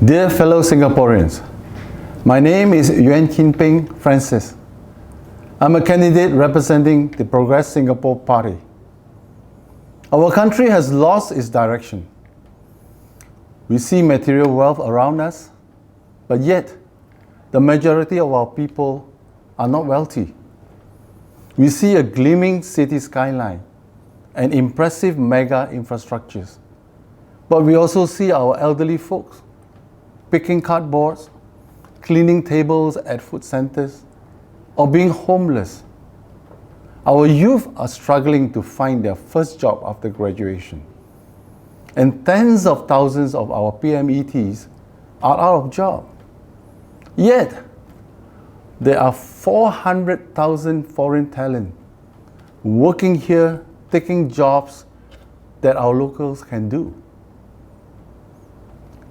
Dear fellow Singaporeans, my name is Yuan Kin Peng Francis. I'm a candidate representing the Progress Singapore Party. Our country has lost its direction. We see material wealth around us, but yet the majority of our people are not wealthy. We see a gleaming city skyline and impressive mega infrastructures, but we also see our elderly folks picking cardboards, cleaning tables at food centers, or being homeless. Our youth are struggling to find their first job after graduation. And tens of thousands of our PMETs are out of job. Yet, there are 400,000 foreign talent working here, taking jobs that our locals can do.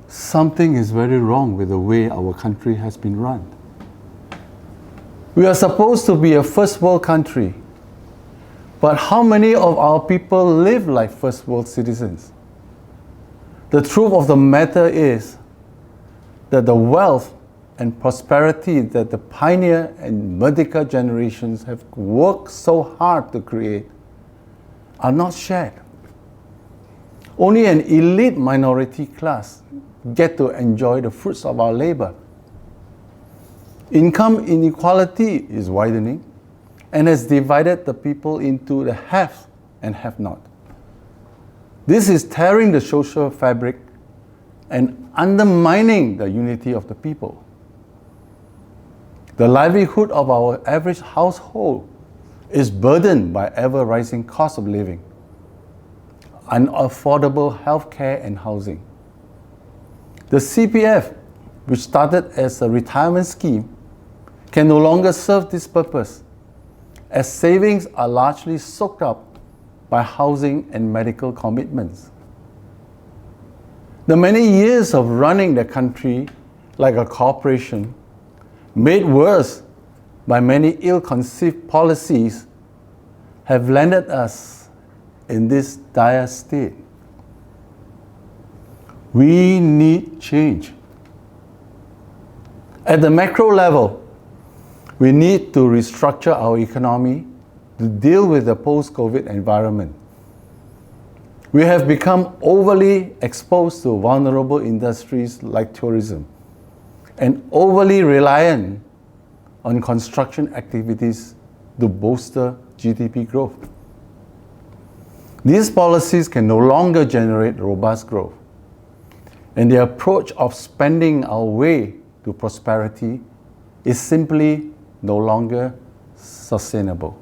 Something is very wrong with the way our country has been run. We are supposed to be a first world country, but how many of our people live like first world citizens? The truth of the matter is that the wealth and prosperity that the pioneer and Merdeka generations have worked so hard to create are not shared. Only an elite minority class get to enjoy the fruits of our labor. Income inequality is widening and has divided the people into the have and have not. This is tearing the social fabric and undermining the unity of the people. The livelihood of our average household is burdened by ever-rising cost of living, unaffordable healthcare and housing. The CPF, which started as a retirement scheme, can no longer serve this purpose, as savings are largely soaked up by housing and medical commitments. The many years of running the country like a corporation, made worse by many ill-conceived policies, have landed us in this dire state. We need change. At the macro level, we need to restructure our economy to deal with the post-COVID environment. We have become overly exposed to vulnerable industries like tourism and overly reliant on construction activities to bolster GDP growth. These policies can no longer generate robust growth, and the approach of spending our way to prosperity is simply no longer sustainable.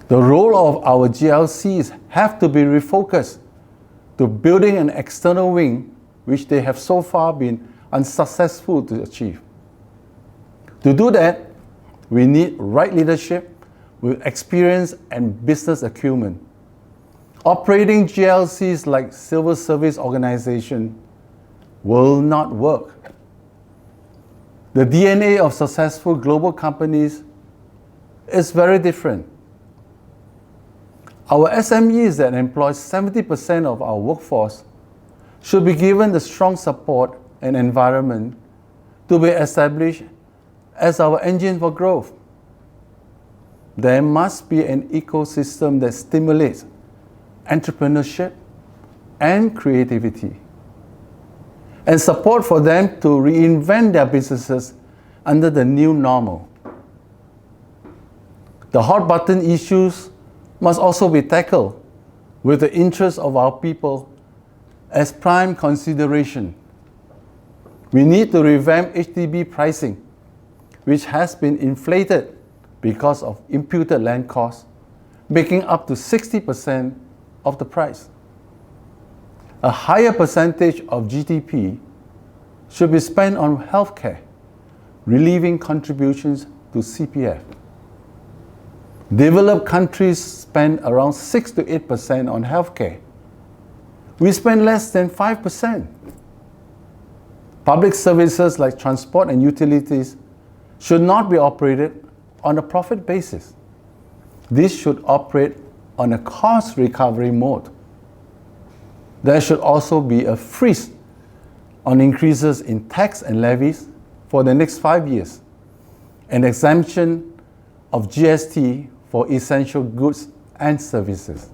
The role of our GLCs have to be refocused to building an external wing which they have so far been unsuccessful to achieve. To do that, we need right leadership with experience and business acumen. Operating GLCs like civil service organization will not work. The DNA of successful global companies is very different. Our SMEs that employ 70% of our workforce should be given the strong support and environment to be established as our engine for growth. There must be an ecosystem that stimulates entrepreneurship and creativity, and support for them to reinvent their businesses under the new normal. The hot button issues must also be tackled with the interests of our people as prime consideration. We need to revamp HDB pricing, which has been inflated because of imputed land costs, making up to 60% of the price. A higher percentage of GDP should be spent on healthcare, relieving contributions to CPF. Developed countries spend around 6 to 8% on healthcare. We spend less than 5%. Public services like transport and utilities should not be operated on a profit basis. This should operate on a cost recovery mode. There should also be a freeze on increases in tax and levies for the next 5 years, and exemption of GST for essential goods and services.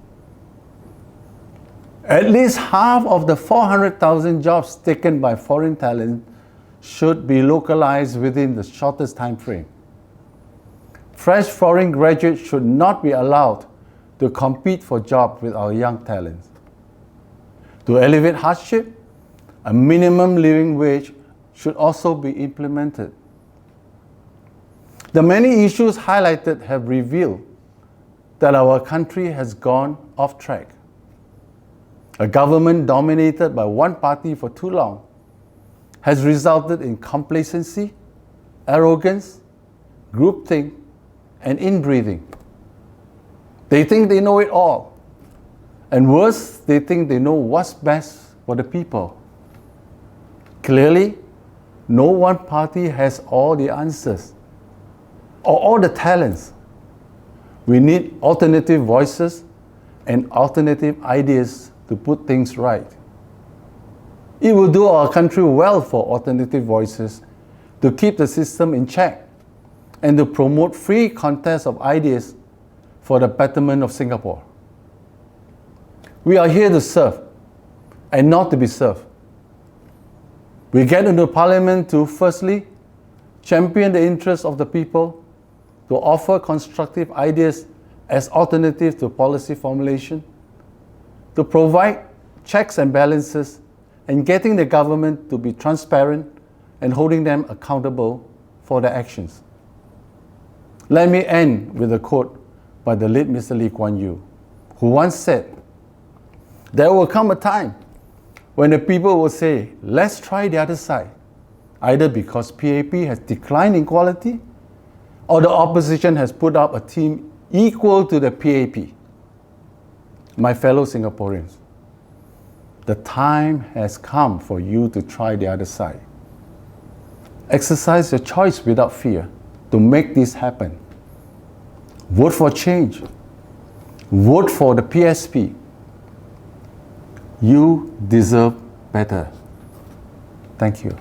At least half of the 400,000 jobs taken by foreign talent should be localized within the shortest time frame. Fresh foreign graduates should not be allowed to compete for jobs with our young talents. To alleviate hardship, a minimum living wage should also be implemented. The many issues highlighted have revealed that our country has gone off track. A government dominated by one party for too long has resulted in complacency, arrogance, groupthink, and inbreeding. They think they know it all. And worse, they think they know what's best for the people. Clearly, no one party has all the answers or all the talents. We need alternative voices and alternative ideas to put things right. It will do our country well for alternative voices to keep the system in check and to promote free contest of ideas for the betterment of Singapore. We are here to serve and not to be served. We get into Parliament to, firstly, champion the interests of the people, to offer constructive ideas as alternatives to policy formulation, to provide checks and balances, and getting the government to be transparent and holding them accountable for their actions. Let me end with a quote by the late Mr. Lee Kuan Yew, who once said, "There will come a time when the people will say, let's try the other side, either because PAP has declined in quality or the opposition has put up a team equal to the PAP." My fellow Singaporeans, the time has come for you to try the other side. Exercise your choice without fear to make this happen. Vote for change. Vote for the PSP. You deserve better. Thank you.